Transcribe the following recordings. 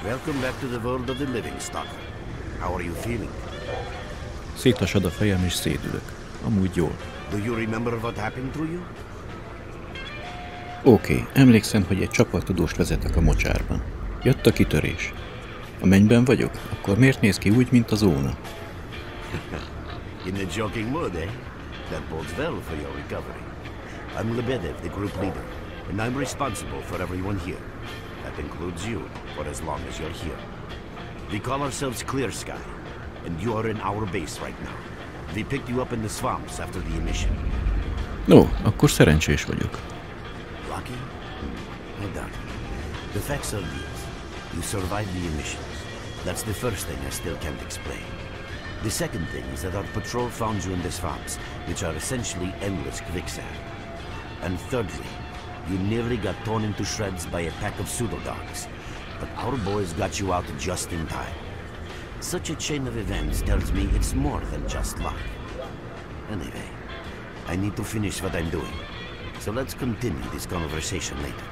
Welcome back to the world of the living, Stalker. How are you feeling? Széthasad a fejem és szédülök. Amúgy jól. Do you remember what happened to you? Oké, emlékszem, hogy egy csapattudóst vezetek a mocsárban. Jött a kitörés. A mennyben vagyok? Akkor miért néz ki úgy, mint a zóna? In the joking mood, eh? That bodes well for your recovery. I'm Lebedev, the group leader, and I'm responsible for everyone here. That includes you, for as long as you're here. We call ourselves S.T.A.L.K.E.R, and you are in our base right now. We picked you up in the swamps after the emission. No, akkor szerencsés vagyok. Lucky? I doubt it. The facts are these. You survived the emissions. That's the first thing I still can't explain. The second thing is that our patrol found you in the swamps, which are essentially endless quicksand. And thirdly, you nearly got torn into shreds by a pack of pseudo-dogs. But our boys got you out just in time. Such a chain of events tells me it's more than just luck. Anyway, I need to finish what I'm doing. So let's continue this conversation later.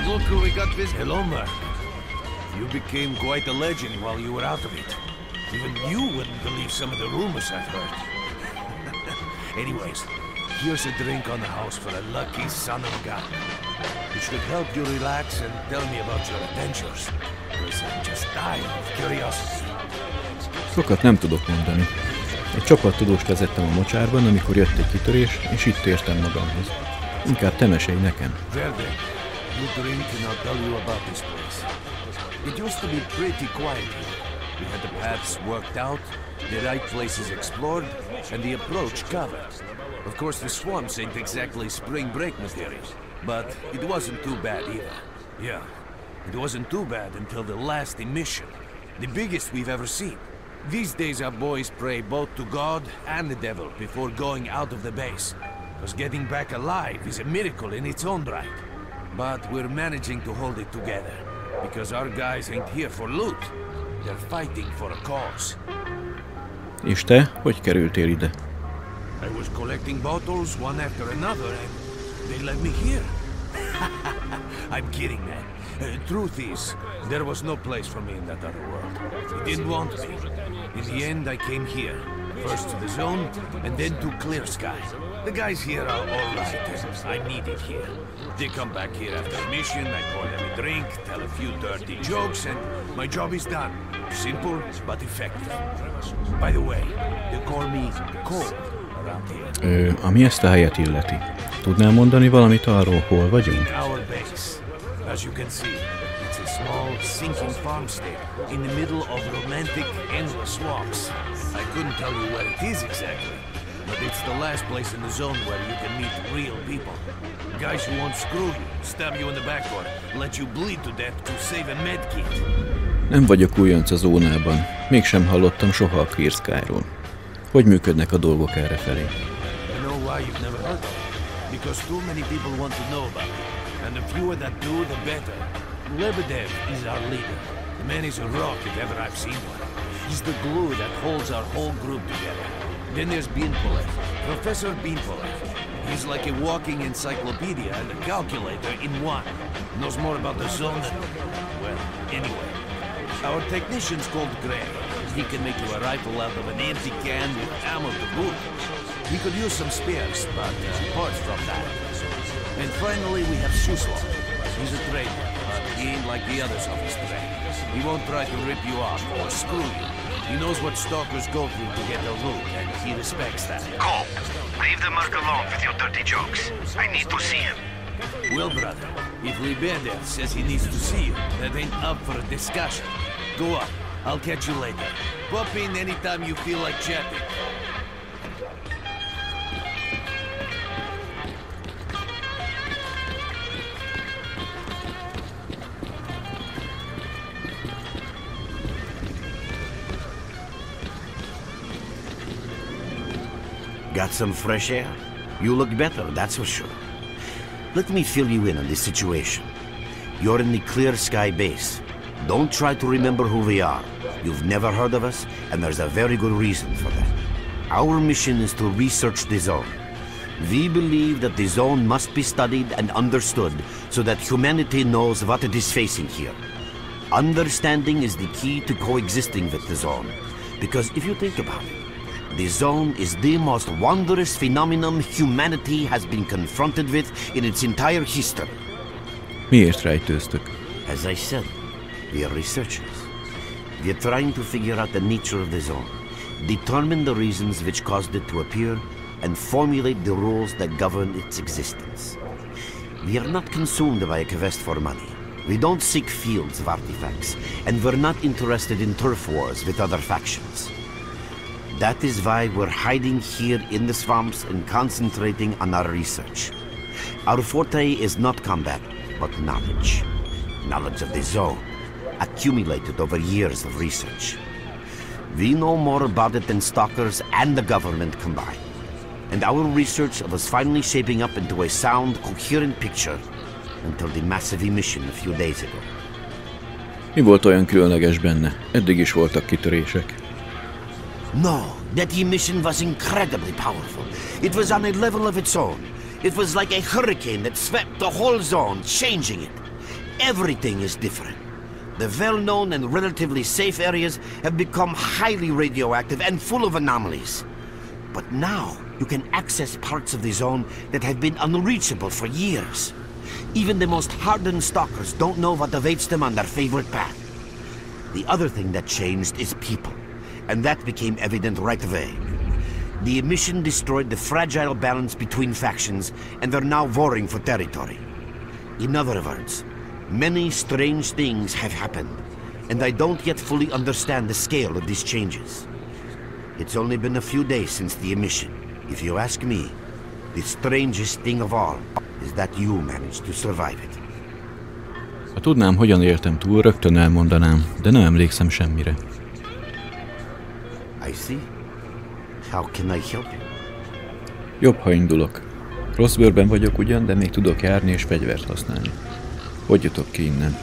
Look who we got this. Hello, Mark. You became quite a legend while you were out of it. Even you wouldn't believe some of the rumors I've heard. Anyways, here's a drink on the house for a lucky son of a gun. It should help you relax and tell me about your adventures. Because I'm just dying of curiosity. Sokat nem tudok mondani. Egy csapattudóst vezettem a mocsárban, amikor jött egy kitörés, és itt értem magamhoz. Inkább te mesélj nekem. You drink and I'll tell you about this place. It used to be pretty quiet here. We had the paths worked out, the right places explored, and the approach covered. Of course, the swamps ain't exactly spring break material, but it wasn't too bad either. Yeah, it wasn't too bad until the last emission, the biggest we've ever seen. These days our boys pray both to God and the devil before going out of the base, because getting back alive is a miracle in its own right. But we're managing to hold it together, because our guys ain't here for loot. They're fighting for a cause. És te, hogy kerültél ide? I was collecting bottles one after another, and they led me here. I'm kidding, man. Truth is, there was no place for me in that other world. They didn't want me. In the end, I came here. First to the zone, and then to Clear Sky. The guys here are all right, and I need it here. They come back here after a mission, I pour them a drink, tell a few dirty jokes, and my job is done. Simple, but effective. By the way, they call me Cold around here. Ami ezt a helyet illeti. Tudnál mondani valamit arról, hol vagyunk? Our base. As you can see, it's a small, sinking farmstead in the middle of romantic, endless swamps. I couldn't tell you where it is exactly, but it's the last place in the zone where you can meet real people. Guys who won't screw you, stab you in the back or let you bleed to death to save a medkit. Nem vagyok újonc a zónában. Mégsem hallottam soha a S.T.A.L.K.E.R-ról. Hogy működnek a dolgok errefelé? You know why you've never heard of it? Because too many people want to know about it. And the fewer that do, the better. Lebedev is our leader. The man is a rock if ever I've seen one. He's the glue that holds our whole group together. Then there's Binpolev, Professor Binpolev. He's like a walking encyclopedia and a calculator in one. Knows more about the zone than... Well, anyway. Our technician's called Gray. He can make you a rifle out of an empty can with ammo to boot. He could use some spares, but apart from that... And finally, we have Suslo. He's a trader, but he ain't like the others of his trade. He won't try to rip you off or screw you. He knows what stalkers go through to get their loot, and he respects that. Cole, leave the merc alone with your dirty jokes. I need to see him. Well, brother, if Libeder says he needs to see you, that ain't up for a discussion. Go up. I'll catch you later. Pop in anytime you feel like chatting. Got some fresh air? You look better, that's for sure. Let me fill you in on this situation. You're in the Clear Sky base. Don't try to remember who we are. You've never heard of us, and there's a very good reason for that. Our mission is to research the zone. We believe that the zone must be studied and understood so that humanity knows what it is facing here. Understanding is the key to coexisting with the zone. Because if you think about it, the zone is the most wondrous phenomenon humanity has been confronted with in its entire history. Miért rejtőztök? As I said, we are researchers. We are trying to figure out the nature of the zone, determine the reasons which caused it to appear, and formulate the rules that govern its existence. We are not consumed by a quest for money. We don't seek fields of artifacts, and we're not interested in turf wars with other factions. That is why we're hiding here in the swamps and concentrating on our research. Our forte is not combat, but knowledge. Knowledge of the zone, accumulated over years of research. We know more about it than stalkers and the government combined. And our research was finally shaping up into a sound, coherent picture until the massive emission a few days ago. Mi volt olyan különleges benne? Eddig is voltak kitörések. No, that emission was incredibly powerful. It was on a level of its own. It was like a hurricane that swept the whole zone, changing it. Everything is different. The well-known and relatively safe areas have become highly radioactive and full of anomalies. But now, you can access parts of the zone that have been unreachable for years. Even the most hardened stalkers don't know what awaits them on their favorite path. The other thing that changed is people. And that became evident right away. The emission destroyed the fragile balance between factions, and they're now warring for territory. In other words, many strange things have happened, and I don't yet fully understand the scale of these changes. It's only been a few days since the emission. If you ask me, the strangest thing of all is that you managed to survive it. Ha tudnám, hogyan éltem túl, rögtön elmondanám, de nem emlékszem semmire. I see. How can I help you? Jobb, ha indulok. Rossz bőrben vagyok ugyan, de még tudok járni és fegyvert használni. Hogy jutok ki innen?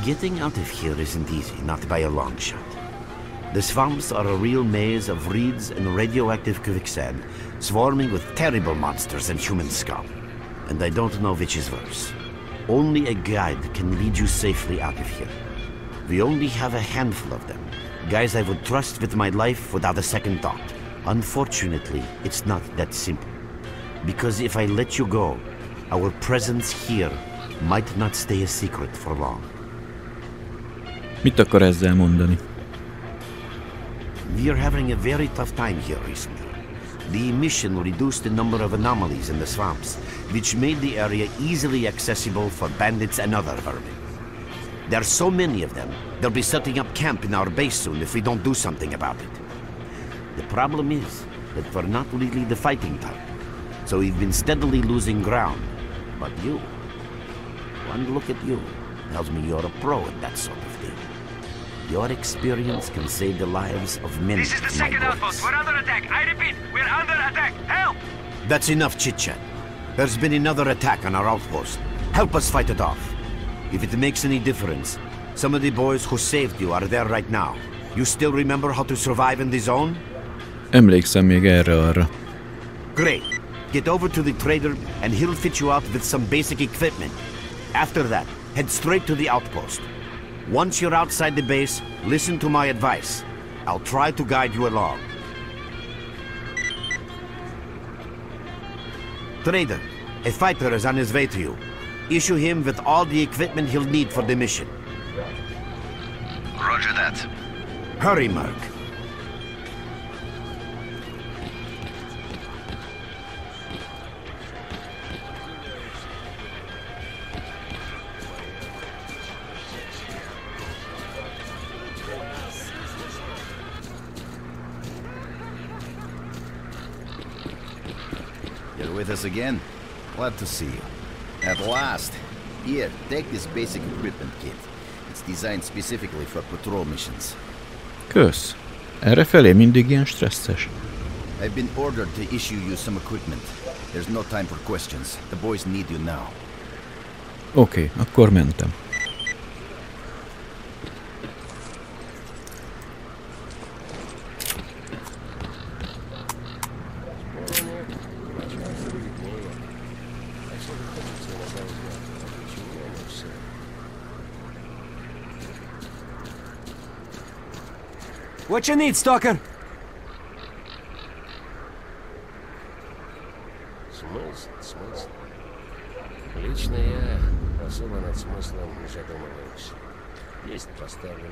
Getting out of here isn't easy, not by a long shot. The swamps are a real maze of reeds and radioactive quicksand, swarming with terrible monsters and human scum. And I don't know which is worse. Only a guide can lead you safely out of here. We only have a handful of them. Guys I would trust with my life without a second thought. Unfortunately, it's not that simple. Because if I let you go, our presence here might not stay a secret for long. Mit akar ezzel mondani? We are having a very tough time here recently. The emission reduced the number of anomalies in the swamps, which made the area easily accessible for bandits and other vermin. There are so many of them, they'll be setting up camp in our base soon if we don't do something about it. The problem is that we're not really the fighting type, so we've been steadily losing ground. But you, one look at you, tells me you're a pro at that sort of thing. Your experience can save the lives of many. This is the second outpost. We're under attack. I repeat, we're under attack. Help! That's enough chit-chat. There's been another attack on our outpost. Help us fight it off. If it makes any difference, some of the boys who saved you are there right now. You still remember how to survive in the zone? Emlékszem még erre-arra. Great. Get over to the trader and he'll fit you out with some basic equipment. After that, Head straight to the outpost. Once you're outside the base, listen to my advice. I'll try to guide you along. Trader, a fighter is on his way to you. Issue him with all the equipment he'll need for the mission. Roger that. Hurry, Merc. You're with us again? Glad to see you. At last! Here, take this basic equipment kit. It's designed specifically for patrol missions. Kösz. Errefelé mindig ilyen stresszes. I've been ordered to issue you some equipment. There's no time for questions. The boys need you now. Oké, akkor mentem. What you need, Stalker? Смысл? Лично я особо над смыслом не задумываюсь. Есть поставлен